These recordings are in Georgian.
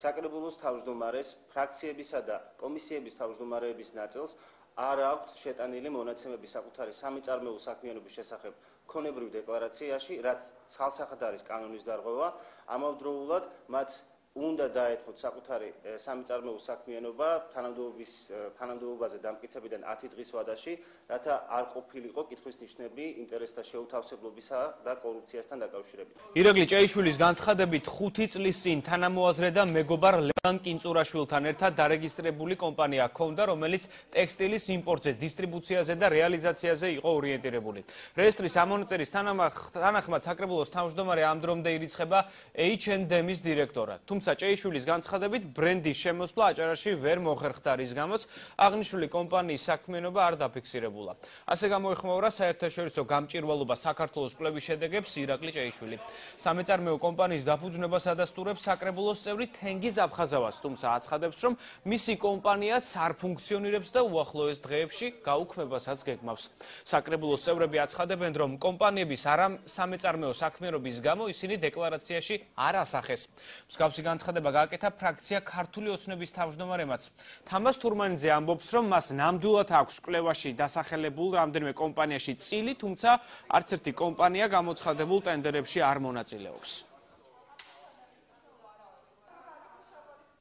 საკრებულოს თავმჯდომარეს ფრაქციებისა და კომისიების თავმჯდომარეების ნაწილს არ აქვთ შეტანილი მონაცემები საკუთარი სამიწარმოო საქმიანობის შესახებ ქონებრივ დეკლარაციაში, რაც ცალსახად არის კანონის დარღვევა, ამავდროულად მათ უნდა დაეთმოთ საკუთარი სამიწარმოო საქმიანობა თანამდებობაზე დამტკიცებიდან 10 დღის ვადაში, რათა არ ყოფილიყო კითხვის ნიშნები ინტერესთა შეუთავსებლობისა და კორუფციასთან დაკავშირებით. ირაკლი ჭეიშვილის განცხადებით 5 წლის წინ თანამოაზრე და მეგობარ ლევან კინწურაშვილთან ერთად დარეგისტრირებული კომპანია ჰქონდა, რომელიც ტექსტილის იმპორტზე, დისტრიბუციაზე და რეალიზაციაზე იყო ორიენტირებული. რეესტრის ამონაწერის თანახმად საკრებულოს თავმჯდომარე ამ დრომდე ირიცხება H&M-ის დირექტორად. თუმცა ჭეიშვილის განცხადებით ბრენდის შემოსვლა აჭარაში ვერ მოხერხდა, რის გამოც აღნიშნული კომპანიის საქმიანობა არ დაფიქსირებულა. ასე გამოეხმაურა საერთაშორისო გამჭირვალობა საქართველოს კვლევის შედეგებს ირაკლი ჭეიშვილი. სამეწარმეო კომპანიის დაფუძნებას ადასტურებს საკრებულოს წევრი თენგიზ აფხაზავას, თუმცა აცხადებს, რომ მისი კომპანიაც არ ფუნქციონირებს და უახლოეს დღეებში გაუქმებასაც გეგმავს. საკრებულოს წევრები აცხადებენ, რომ კომპანიების არასამეწარმეო საქმიანობის გამო ისინი დეკლარაციაში არ ასახეს. მსგავსი განცხადება გააკეთა ფრაქცია ქართული ოცნების თავმჯდომარემაც. თამას თურმანიძე ამბობს, რომ მას ნამდვილად აქვს კვლევაში დასახელებულ რამდენიმე კომპანიაში წილი, თუმცა არც ერთი კომპანია გამოცხადებულ ტენდერებში არ მონაწილეობს.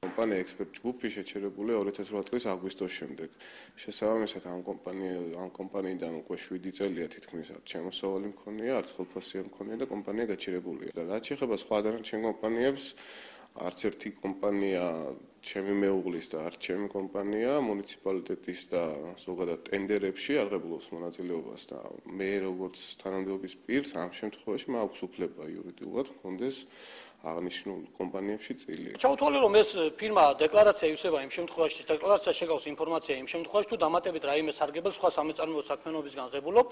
კომპანია ექსპერტ ჯგუფი შეჩერებულია 2008 წლის აგვისტოს შემდეგ. შესაბამისად ამ კომპანიიდან უკვე 7 წელია თითქმის არც შემოსავალი მქონია, არც ხელფასია მქონია და კომპანია გაჩერებულია. და რაც შეეხება სხვა დანარჩენ კომპანიებს, არც ერთი კომპანია ჩემი მეუღლის და არც ჩემი კომპანია მუნიციპალიტეტის და ზოგადად ტენდერებში არ ღებულობს მონაწილეობას და მე როგორც თანამდებობის პირს ამ შემთხვევაში მაქვს უფლება იურიდიულად მქონდეს აღნიშნულ კომპანიებში წილი. ჩავთვალე, რომ ეს ფირმა დეკლარაცია ივსება იმ შემთხვევაში, დეკლარაცია შეგავს ინფორმაცია იმ შემთხვევაში, თუ დამატებით რაიმე სარგებელს სხვა სამეწარმეო საქმიანობისგან ღებულობ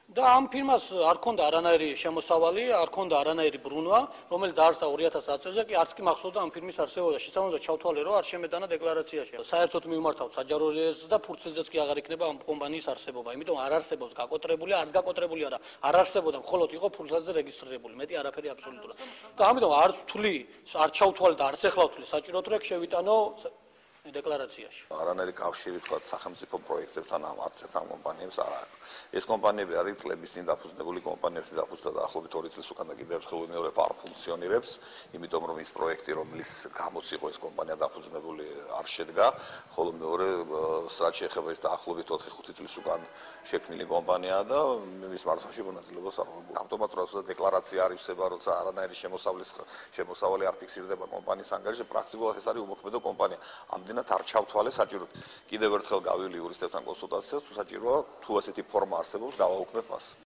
და ამ ფირმას არ ქონდა არანაირი შემოსავალი, არ ქონდა არანაირი ბრუნვა, რომელიც დაარსდა 2010 წელს, კი არც კი მახსოვდა ამ ფირმის არსებობა. შესაბამისად ჩავთვალე, რომ არ შემეტანა დეკლარაციაში. საერთოდ მივმართავთ საჯარო რეესტრს და ფურცელზეც კი აღარ იქნება ამ კომპანიის არსებობა. იმიტომ არ არსებობს გაკოტრებული, არც გაკოტრებული არა. არ არსებობდა, მხოლოდ იყო ფურცელზე რეგისტრირებული, მეტი არაფერი აბსოლუტურად. და ამიტომ არ არ ჩავთვალე და არც ეხლა ვთვლი საჭიროდ რომ შევიტანო დეკლარაციაში. არანაირი კავშირი თქვა სახელმწიფო პროექტებთან არც ერთ ამ კომპანიებს არ აქვს. ეს კომპანიები არის წლების წინ დაფუძნებული კომპანიები, დაფუძნდა დაახლოებით 2 წლის უკან და კიდევ ერთხელ მეორე არ ფუნქციონირებს, იმიტომ რომ ის პროექტი, რომლის გამოც იყო ეს კომპანია დაფუძნებული, არ შედგა, ხოლო მეორე რაც შეეხება ეს დაახლოებით 4-5 წლის უკან შექმნილი კომპანიაა და მის მართვაში მონაწილეობას არ აქვს. ავტომატურად დეკლარაცია არ ივსება, როცა არანაირი შემოსავალი არ ფიქსირდება კომპანიის ანგარიშზე, პრაქტიკულად ეს არის უმოქმედო კომპანია. ამდენად არ ჩავთვალე საჭიროდ. კიდევ ერთხელ გავივლი იურისტებთან კონსულტაციას, თუ საჭიროა, თუ ასეთი ფორმა არსებობს, გავაუქმებ მას.